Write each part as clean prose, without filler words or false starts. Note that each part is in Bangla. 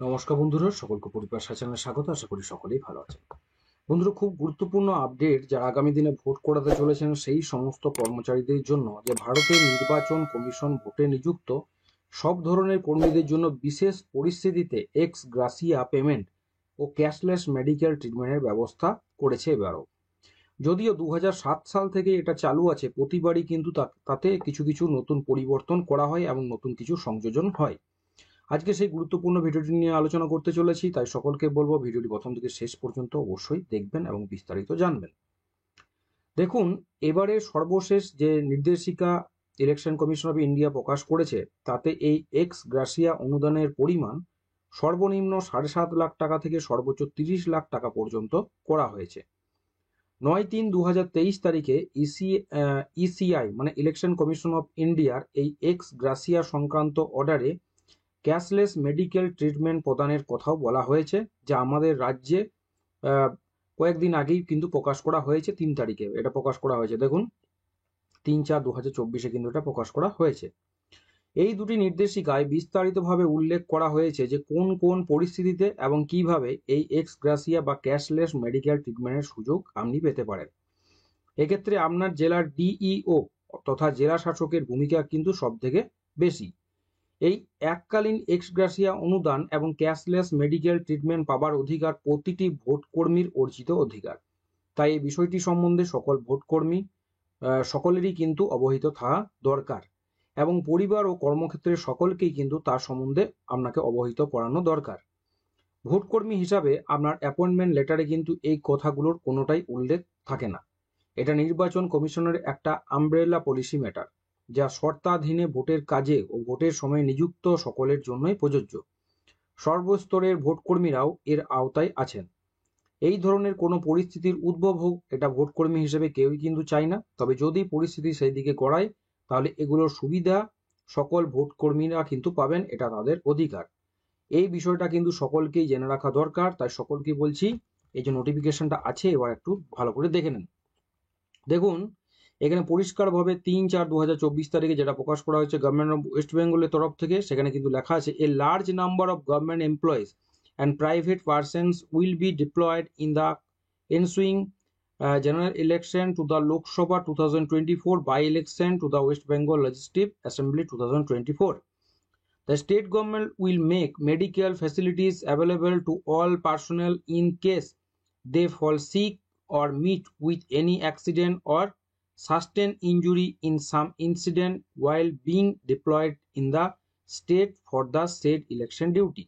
নমস্কার বন্ধুরা, সকলকে পরিবার চ্যানেলে স্বাগত। আশা করি সকলেই ভালো আছেন। বন্ধুরা, খুব গুরুত্বপূর্ণ আপডেট, যারা আগামী দিনে ভোট করাতে চলেছেন সেই সমস্ত কর্মচারীদের জন্য, যে ভারতের নির্বাচন কমিশন ভোটে নিযুক্ত সব ধরনের কর্মীদের জন্য বিশেষ পরিস্থিতিতে এক্স গ্রাসিয়া পেমেন্ট ও ক্যাশলেস মেডিকেল ট্রিটমেন্টের ব্যবস্থা করেছে এবারও। যদিও 2007 সাল থেকে এটা চালু আছে, প্রতিবারই কিন্তু তাতে কিছু কিছু নতুন পরিবর্তন করা হয় এবং নতুন কিছু সংযোজন হয়। আজকে সেই গুরুত্বপূর্ণ ভিডিওটি নিয়ে আলোচনা করতে চলেছি, তাই সকলকে বলবো ভিডিওটি প্রথম থেকে শেষ পর্যন্ত অবশ্যই দেখবেন এবং বিস্তারিত জানবেন। দেখুন, এবারে সর্বশেষ যে নির্দেশিকা ইলেকশন কমিশন অফ ইন্ডিয়া প্রকাশ করেছে, তাতে এই এক্স গ্রাসিয়া অনুদানের পরিমাণ সর্বনিম্ন 7.5 লাখ টাকা থেকে সর্বোচ্চ 30 লাখ টাকা পর্যন্ত করা হয়েছে। 9/3/2023 তারিখে ইসিআই মানে ইলেকশন কমিশন অফ ইন্ডিয়ার এই এক্স গ্রাসিয়া সংক্রান্ত অর্ডারে ক্যাশলেস মেডিকেল ট্রিটমেন্ট প্রদানের কথাও বলা হয়েছে, যা আমাদের রাজ্যে কয়েকদিন আগেই কিন্তু প্রকাশ করা হয়েছে। 3 তারিখে এটা প্রকাশ করা হয়েছে। দেখুন, 3/4/2024 কিন্তু এটা প্রকাশ করা হয়েছে। এই দুটি নির্দেশিকায় বিস্তারিতভাবে উল্লেখ করা হয়েছে যে কোন কোন পরিস্থিতিতে এবং কিভাবে এই এক্স গ্রাসিয়া বা ক্যাশলেস মেডিকেল ট্রিটমেন্টের সুযোগ আপনি পেতে পারেন। এক্ষেত্রে আপনার জেলার ডিইও তথা জেলা শাসকের ভূমিকা কিন্তু সব থেকে বেশি। এই এককালীন এক্স গ্রাসিয়া অনুদান এবং ক্যাশলেস মেডিকেল ট্রিটমেন্ট পাবার অধিকার প্রতিটি ভোটকর্মীর অর্জিত অধিকার। তাই এই বিষয়টি সম্বন্ধে সকল ভোটকর্মী সকলেরই কিন্তু অবহিত থাকা দরকার, এবং পরিবার ও কর্মক্ষেত্রের সকলকেই কিন্তু তার সম্বন্ধে আপনাকে অবহিত করানো দরকার। ভোটকর্মী হিসাবে আপনার অ্যাপয়েন্টমেন্ট লেটারে কিন্তু এই কথাগুলোর কোনোটাই উল্লেখ থাকে না। এটা নির্বাচন কমিশনের একটা আমব্রেলা পলিসি ম্যাটার, যা শর্তাধীনে ভোটের কাজে ও ভোটের সময় নিযুক্ত সকলের জন্যই প্রযোজ্য। সর্বস্তরের ভোটকর্মীরাও এর আওতায় আছেন। এই ধরনের কোনো পরিস্থিতির উদ্ভব হোক, এটা ভোটকর্মী হিসেবে কেউই কিন্তু চায় না। তবে যদি পরিস্থিতি সেই দিকে গড়ায়, তাহলে এগুলোর সুবিধা সকল ভোটকর্মীরা কিন্তু পাবেন, এটা তাদের অধিকার। এই বিষয়টা কিন্তু সকলকেই জেনে রাখা দরকার, তাই সকলকে বলছি এই যে নোটিফিকেশনটা আছে, এবার একটু ভালো করে দেখে নেন। দেখুন, এখানে পরিষ্কারভাবে 3/4/2024 তারিখে যেটা প্রকাশ করা হয়েছে গভর্নমেন্ট অফ ওয়েস্ট বেঙ্গলের তরফ থেকে, সেখানে কিন্তু লেখা আছে, a large number of government employees and private persons will be deployed in the ensuing general election to the Lok Sabha 2024 by-election to the West Bengal Legislative Assembly 2024. The state government will make medical facilities available to all personnel in case they fall sick or meet with any accident or sustain injury in some incident while being deployed in the state for the said election duty.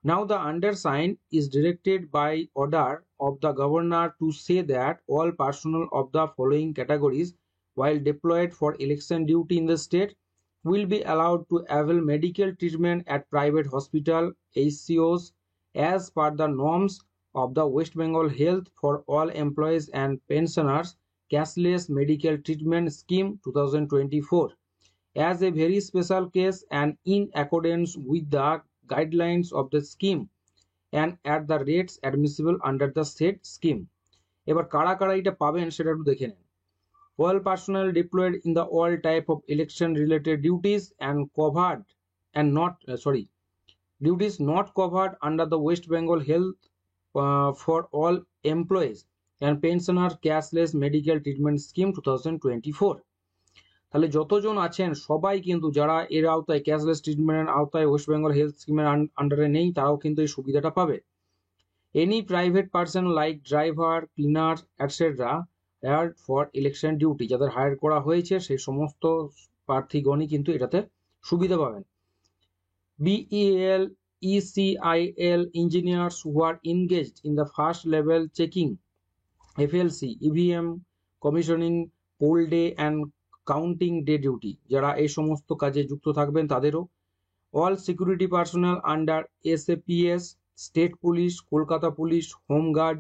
Now the undersigned is directed by order of the governor to say that all personnel of the following categories while deployed for election duty in the state will be allowed to avail medical treatment at private hospital HCOs as per the norms of the West Bengal Health for All Employees and Pensioners Cashless Medical Treatment Scheme 2024 as a very special case and in accordance with the guidelines of the scheme and at the rates admissible under the said scheme. এবার কারা কারা এটা পাবেন সেটা একটু দেখে নেন। All personnel deployed in the all type of election related duties and covered and not duties not covered under the West Bengal Health for All Employees and Pensioner Cashless Medical Treatment Scheme 2024. তাহলে যতজন আছেন সবাই কিন্তু, যারা এর আওতায় ক্যাশলেস ট্রিটমেন্টের আওতায় ওয়েস্ট বেঙ্গল হেলথ স্কিমের আন্ডারে নেই, তারাও কিন্তু এই সুবিধাটা পাবে। Any private person like driver, cleaner etcetera hired for election duty, যাদের হায়ার করা হয়েছে সেই সমস্ত প্রার্থীগণই কিন্তু এটাতে সুবিধা পাবেন। BEL, ECIL engineers who are engaged in the first level checking, FLC, EVM commissioning, poll day and counting day duty, যারা এই সমস্ত কাজে যুক্ত থাকবেন তাদেরও। All security personnel under SAPS, state police, Kolkata police, home guard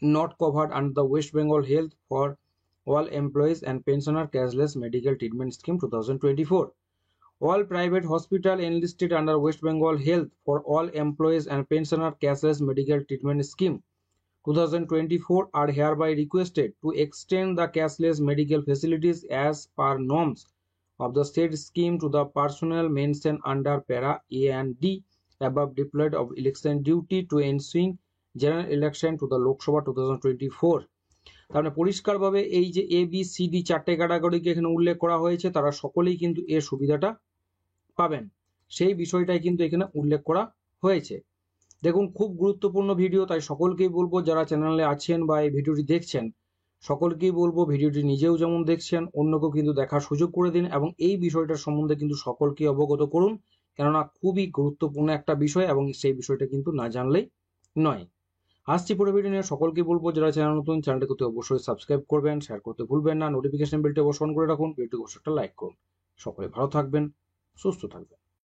not covered under the West Bengal health for all employees and pensioner cashless medical treatment scheme 2024. All private hospital enlisted under West Bengal Health for All Employees and Pensioner Cashless Medical Treatment Scheme 2024 are hereby requested to extend the cashless medical facilities as per norms of the said scheme to the personnel mentioned under para A and D above deployed of election duty to ensuing general election to the Lok Sabha 2024. তার মানে পরিষ্কারভাবে এই যে ABCD চারটে ক্যাটাগরিকে এখানে উল্লেখ করা হয়েছে, তারা সকলেই কিন্তু এর সুবিধাটা পাবেন, সেই বিষয়টাই কিন্তু এখানে উল্লেখ করা হয়েছে। দেখুন, খুব গুরুত্বপূর্ণ ভিডিও, তাই সকলকেই বলবো যারা চ্যানেলে আছেন বা এই ভিডিওটি দেখছেন, সকলকেই বলবো ভিডিওটি নিজেও যেমন দেখছেন অন্যকেও কিন্তু দেখার সুযোগ করে দিন এবং এই বিষয়টার সম্বন্ধে কিন্তু সকলকে অবগত করুন, কেননা খুবই গুরুত্বপূর্ণ একটা বিষয় এবং সেই বিষয়টা কিন্তু না জানলেই নয়। আসছি পরে ভিডিও নিয়ে, সকলকে বলবো যারা চ্যানেল নতুন, চ্যানেলটিকে অবশ্যই সাবস্ক্রাইব করবেন, শেয়ার করতে ভুলবেন না, নোটিফিকেশন বেলটি অবশ্যই অন করে রাখুন, ভিডিওটি অবশ্যই একটা লাইক করুন। সকলে ভালো থাকবেন, সুস্থ থাকবেন।